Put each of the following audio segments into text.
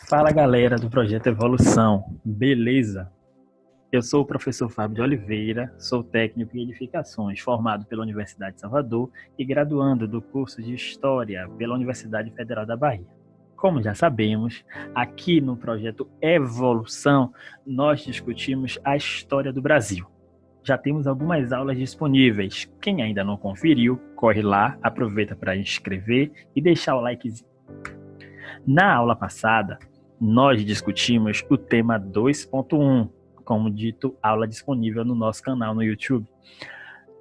Fala galera do Projeto Evolução, beleza? Eu sou o professor Fábio de Oliveira, sou técnico em edificações, formado pela Universidade de Salvador e graduando do curso de História pela Universidade Federal da Bahia. Como já sabemos, aqui no Projeto Evolução, nós discutimos a história do Brasil. Já temos algumas aulas disponíveis. Quem ainda não conferiu, corre lá, aproveita para inscrever e deixar o likezinho. Na aula passada, nós discutimos o tema 2.1, como dito, aula disponível no nosso canal no YouTube.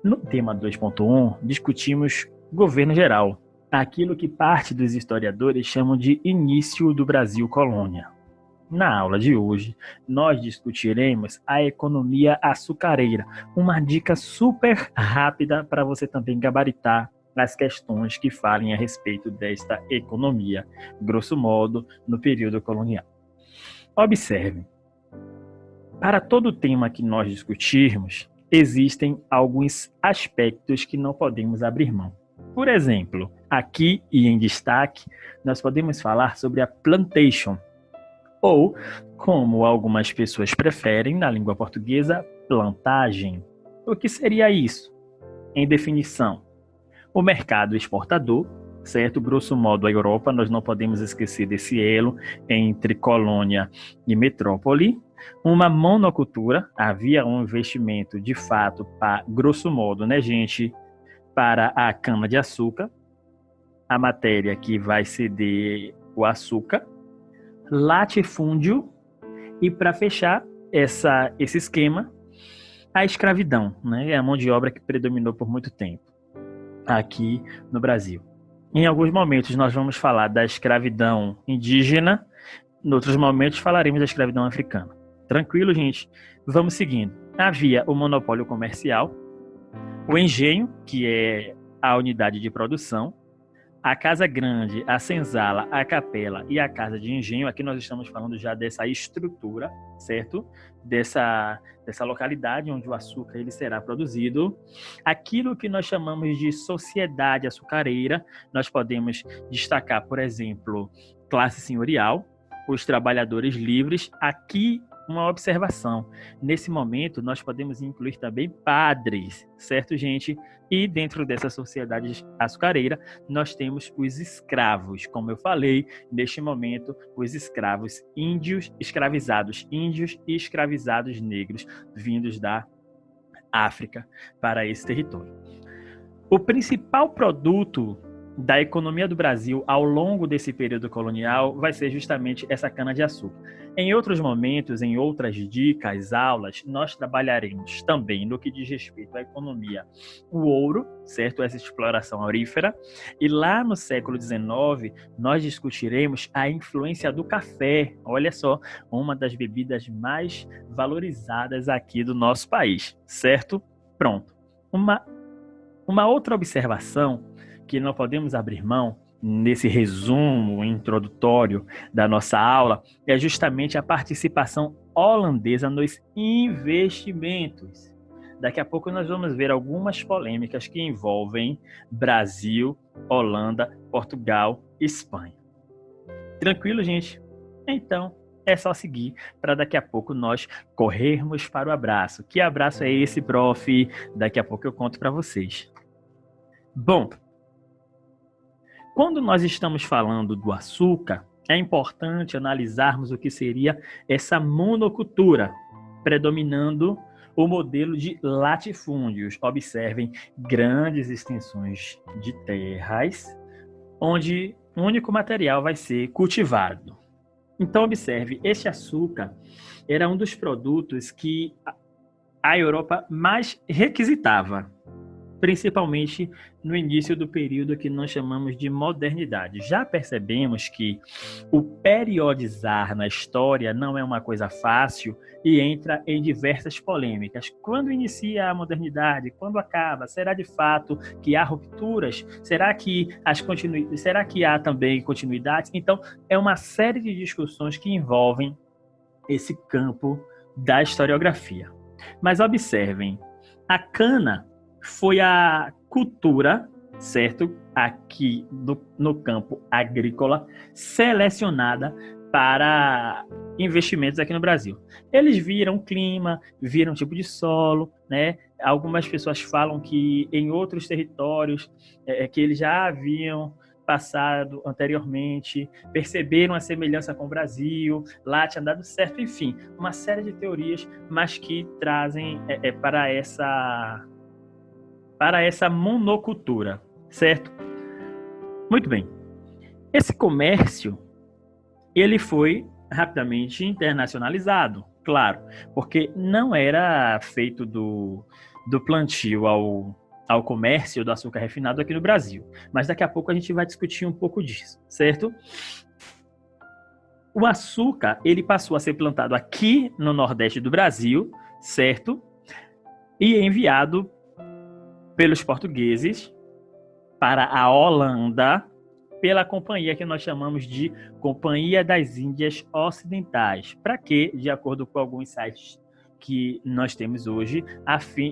No tema 2.1, discutimos governo geral, aquilo que parte dos historiadores chamam de início do Brasil colônia. Na aula de hoje, nós discutiremos a economia açucareira, uma dica super rápida para você também gabaritar as questões que falem a respeito desta economia, grosso modo, no período colonial. Observe, para todo tema que nós discutirmos, existem alguns aspectos que não podemos abrir mão. Por exemplo, aqui e em destaque, nós podemos falar sobre a plantation, ou, como algumas pessoas preferem na língua portuguesa, plantagem. O que seria isso? Em definição, o mercado exportador, certo? Grosso modo, a Europa, nós não podemos esquecer desse elo entre colônia e metrópole. Uma monocultura, havia um investimento de fato, grosso modo, né, gente, para a cana-de-açúcar, a matéria que vai ceder o açúcar, latifúndio e, para fechar esse esquema, a escravidão, né? É a mão de obra que predominou por muito tempo aqui no Brasil. Em alguns momentos nós vamos falar da escravidão indígena, em outros momentos falaremos da escravidão africana. Tranquilo, gente? Vamos seguindo. Havia o monopólio comercial, o engenho, que é a unidade de produção, a casa grande, a senzala, a capela e a casa de engenho. Aqui nós estamos falando já dessa estrutura, certo? Dessa localidade onde o açúcar ele será produzido. Aquilo que nós chamamos de sociedade açucareira, nós podemos destacar, por exemplo, classe senhorial, os trabalhadores livres. Aqui uma observação, nesse momento nós podemos incluir também padres, certo, gente? E dentro dessa sociedade açucareira, nós temos os escravos, como eu falei, neste momento, os escravos índios, escravizados índios e escravizados negros, vindos da África para esse território. O principal produto da economia do Brasil ao longo desse período colonial vai ser justamente essa cana-de-açúcar. Em outros momentos, em outras dicas, aulas, nós trabalharemos também no que diz respeito à economia, o ouro, certo? Essa exploração aurífera. E lá no século XIX, nós discutiremos a influência do café. Olha só, uma das bebidas mais valorizadas aqui do nosso país, certo? Pronto. Uma outra observação que não podemos abrir mão nesse resumo introdutório da nossa aula é justamente a participação holandesa nos investimentos. Daqui a pouco nós vamos ver algumas polêmicas que envolvem Brasil, Holanda, Portugal e Espanha. Tranquilo, gente? Então, é só seguir para daqui a pouco nós corrermos para o abraço. Que abraço é esse, prof? Daqui a pouco eu conto para vocês. Bom, quando nós estamos falando do açúcar, é importante analisarmos o que seria essa monocultura, predominando o modelo de latifúndios. Observem grandes extensões de terras, onde um único material vai ser cultivado. Então, observe, este açúcar era um dos produtos que a Europa mais requisitava, principalmente no início do período que nós chamamos de modernidade. Já percebemos que o periodizar na história não é uma coisa fácil e entra em diversas polêmicas. Quando inicia a modernidade? Quando acaba? Será de fato que há rupturas? Será que há também continuidades? Então, é uma série de discussões que envolvem esse campo da historiografia. Mas observem, a cana foi a cultura, certo? Aqui no campo agrícola, selecionada para investimentos aqui no Brasil. Eles viram o clima, viram o tipo de solo, né? Algumas pessoas falam que em outros territórios que eles já haviam passado anteriormente, perceberam a semelhança com o Brasil, lá tinha dado certo, enfim, uma série de teorias, mas que trazem para essa monocultura, certo? Muito bem. Esse comércio, ele foi rapidamente internacionalizado, claro, porque não era feito do plantio ao comércio do açúcar refinado aqui no Brasil. Mas daqui a pouco a gente vai discutir um pouco disso, certo? O açúcar, ele passou a ser plantado aqui no Nordeste do Brasil, certo? E enviado pelos portugueses para a Holanda, pela companhia que nós chamamos de Companhia das Índias Ocidentais. Para quê? De acordo com alguns sites que nós temos hoje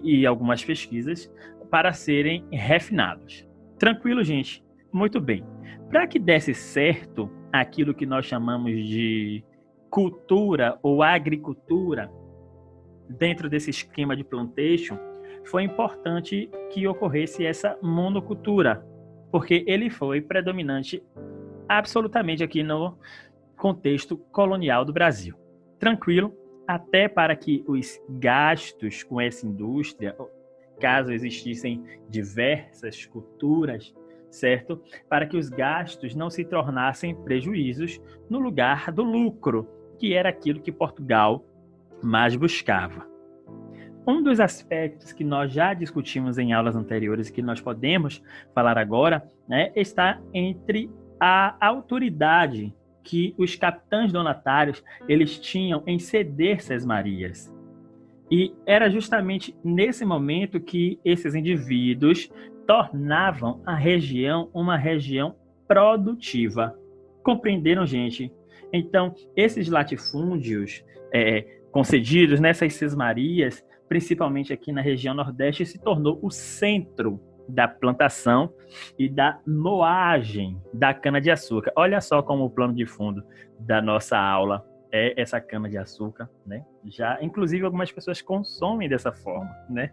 e algumas pesquisas, para serem refinados. Tranquilo, gente? Muito bem. Para que desse certo aquilo que nós chamamos de cultura ou agricultura, dentro desse esquema de plantation, foi importante que ocorresse essa monocultura, porque ele foi predominante absolutamente aqui no contexto colonial do Brasil. Tranquilo? Até para que os gastos com essa indústria, caso existissem diversas culturas, certo? Para que os gastos não se tornassem prejuízos no lugar do lucro, que era aquilo que Portugal mais buscava. Um dos aspectos que nós já discutimos em aulas anteriores e que nós podemos falar agora, né, está entre a autoridade que os capitães donatários eles tinham em ceder sesmarias. E era justamente nesse momento que esses indivíduos tornavam a região uma região produtiva. Compreenderam, gente? Então, esses latifúndios concedidos nessas sesmarias, principalmente aqui na região Nordeste, se tornou o centro da plantação e da moagem da cana-de-açúcar. Olha só como o plano de fundo da nossa aula é essa cana-de-açúcar, né? Já, inclusive, algumas pessoas consomem dessa forma, né?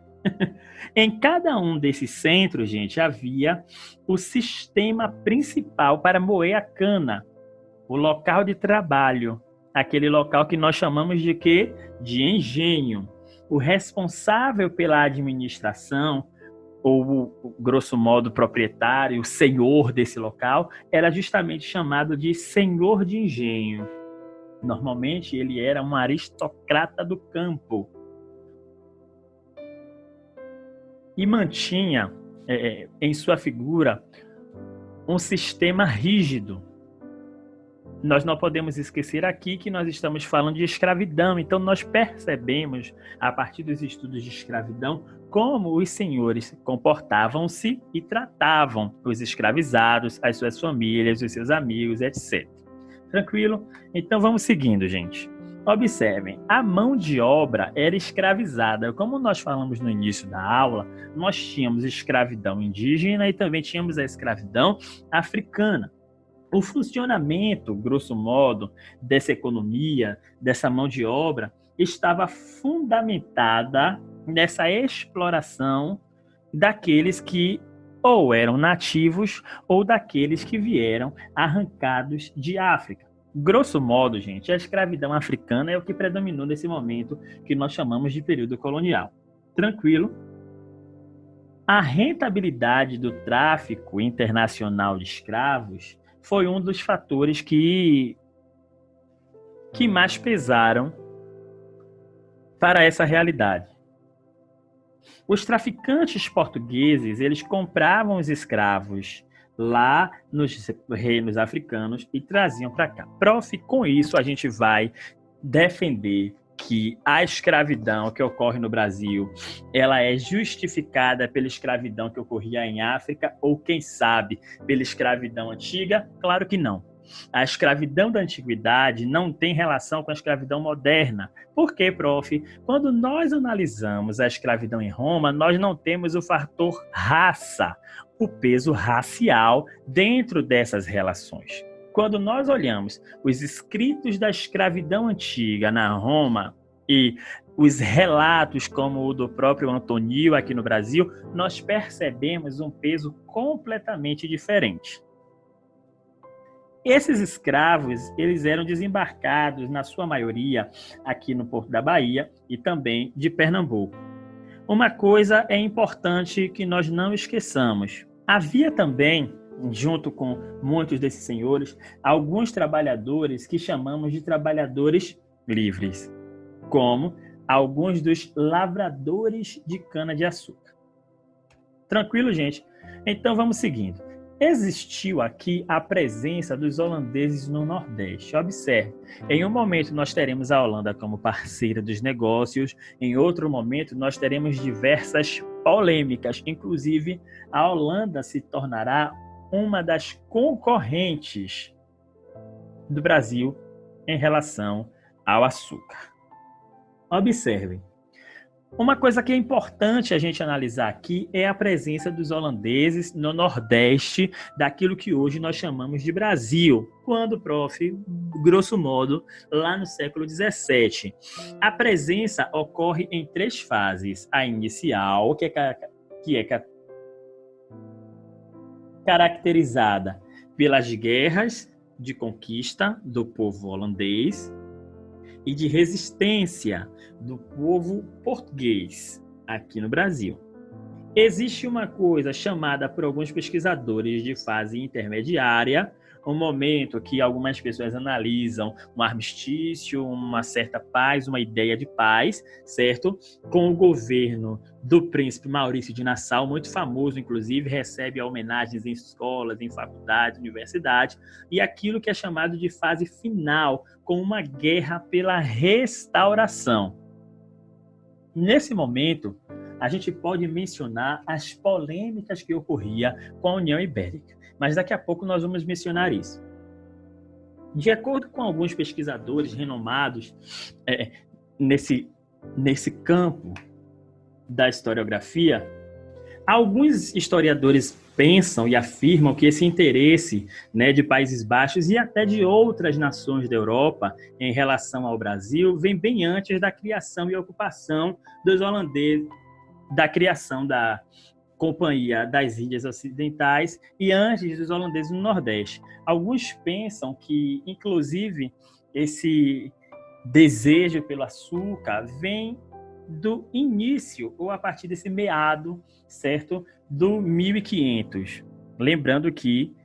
Em cada um desses centros, gente, havia o sistema principal para moer a cana, o local de trabalho, aquele local que nós chamamos de quê? De engenho. O responsável pela administração, ou, grosso modo, o proprietário, o senhor desse local, era justamente chamado de senhor de engenho. Normalmente, ele era um aristocrata do campo. E mantinha em sua figura um sistema rígido. Nós não podemos esquecer aqui que nós estamos falando de escravidão, então nós percebemos, a partir dos estudos de escravidão, como os senhores comportavam-se e tratavam os escravizados, as suas famílias, os seus amigos, etc. Tranquilo? Então vamos seguindo, gente. Observem, a mão de obra era escravizada. Como nós falamos no início da aula, nós tínhamos escravidão indígena e também tínhamos a escravidão africana. O funcionamento, grosso modo, dessa economia, dessa mão de obra, estava fundamentada nessa exploração daqueles que ou eram nativos ou daqueles que vieram arrancados de África. Grosso modo, gente, a escravidão africana é o que predominou nesse momento que nós chamamos de período colonial. Tranquilo? A rentabilidade do tráfico internacional de escravos foi um dos fatores que mais pesaram para essa realidade. Os traficantes portugueses, eles compravam os escravos lá nos reinos africanos e traziam para cá. Prof, com isso a gente vai defender que a escravidão que ocorre no Brasil, ela é justificada pela escravidão que ocorria em África ou, quem sabe, pela escravidão antiga? Claro que não. A escravidão da antiguidade não tem relação com a escravidão moderna. Por quê, prof? Quando nós analisamos a escravidão em Roma, nós não temos o fator raça, o peso racial dentro dessas relações. quando nós olhamos os escritos da escravidão antiga na Roma e os relatos como o do próprio Antonio aqui no Brasil, nós percebemos um peso completamente diferente. Esses escravos, eles eram desembarcados, na sua maioria, aqui no Porto da Bahia e também de Pernambuco. Uma coisa é importante que nós não esqueçamos. Havia também, junto com muitos desses senhores, alguns trabalhadores que chamamos de trabalhadores livres, como alguns dos lavradores de cana-de-açúcar. Tranquilo, gente? Então vamos seguindo. Existiu aqui a presença dos holandeses no Nordeste. Observe, em um momento nós teremos a Holanda como parceira dos negócios, em outro momento nós teremos diversas polêmicas, inclusive a Holanda se tornará uma das concorrentes do Brasil em relação ao açúcar. Observem. Uma coisa que é importante a gente analisar aqui é a presença dos holandeses no Nordeste daquilo que hoje nós chamamos de Brasil, quando, prof, grosso modo, lá no século XVII. A presença ocorre em 3 fases. A inicial, que é caracterizada pelas guerras de conquista do povo holandês e de resistência do povo português aqui no Brasil. Existe uma coisa chamada por alguns pesquisadores de fase intermediária, um momento que algumas pessoas analisam um armistício, uma certa paz, uma ideia de paz, certo? Com o governo do príncipe Maurício de Nassau, muito famoso, inclusive, recebe homenagens em escolas, em faculdades, universidades, e aquilo que é chamado de fase final, com uma guerra pela restauração. Nesse momento, a gente pode mencionar as polêmicas que ocorriam com a União Ibérica, mas daqui a pouco nós vamos mencionar isso. De acordo com alguns pesquisadores renomados nesse campo da historiografia, alguns historiadores pensam e afirmam que esse interesse, de Países Baixos e até de outras nações da Europa em relação ao Brasil vem bem antes da criação e ocupação dos holandeses, da criação da Companhia das Índias Ocidentais e antes dos holandeses no Nordeste. Alguns pensam que, inclusive, esse desejo pelo açúcar vem do início, ou a partir desse meado, certo, do 1500. Lembrando que,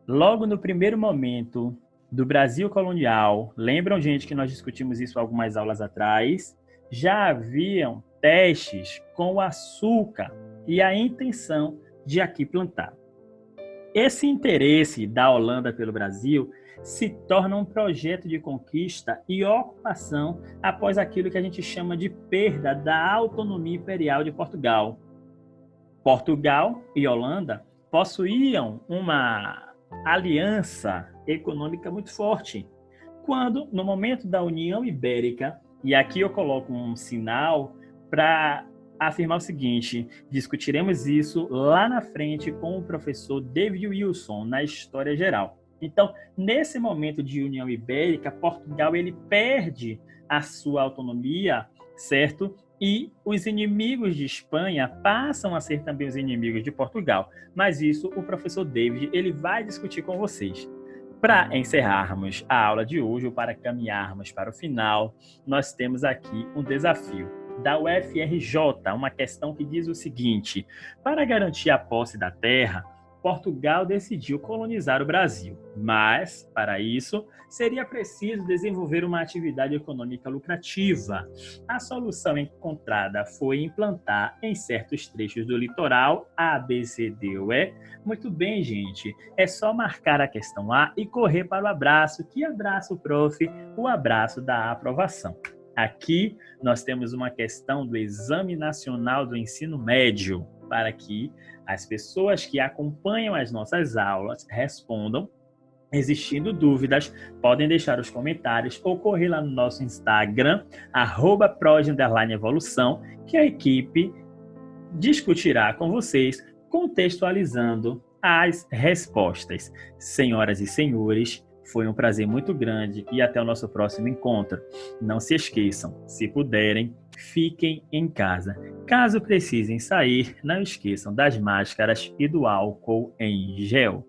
logo no primeiro momento do Brasil colonial, lembram, gente, que nós discutimos isso algumas aulas atrás, já haviam testes com o açúcar e a intenção de aqui plantar. Esse interesse da Holanda pelo Brasil se torna um projeto de conquista e ocupação após aquilo que a gente chama de perda da autonomia imperial de Portugal. Portugal e Holanda possuíam uma aliança econômica muito forte. Quando, no momento da União Ibérica, e aqui eu coloco um sinal para afirmar o seguinte, discutiremos isso lá na frente com o professor David Wilson, na História Geral. Então, nesse momento de União Ibérica, Portugal ele perde a sua autonomia, certo? E os inimigos de Espanha passam a ser também os inimigos de Portugal. Mas isso o professor David ele vai discutir com vocês. Para encerrarmos a aula de hoje, ou para caminharmos para o final, nós temos aqui um desafio da UFRJ, uma questão que diz o seguinte: para garantir a posse da terra, Portugal decidiu colonizar o Brasil, mas, para isso, seria preciso desenvolver uma atividade econômica lucrativa. A solução encontrada foi implantar em certos trechos do litoral A, B, C, D ou E. Muito bem, gente, é só marcar a questão A e correr para o abraço. Que abraço, prof? O abraço da aprovação. Aqui nós temos uma questão do Exame Nacional do Ensino Médio, para que as pessoas que acompanham as nossas aulas respondam. Existindo dúvidas, podem deixar os comentários ou correr lá no nosso Instagram, @proj_evolução, que a equipe discutirá com vocês, contextualizando as respostas. Senhoras e senhores, Foi um prazer muito grande e até o nosso próximo encontro. Não se esqueçam, se puderem, fiquem em casa. Caso precisem sair, não esqueçam das máscaras e do álcool em gel.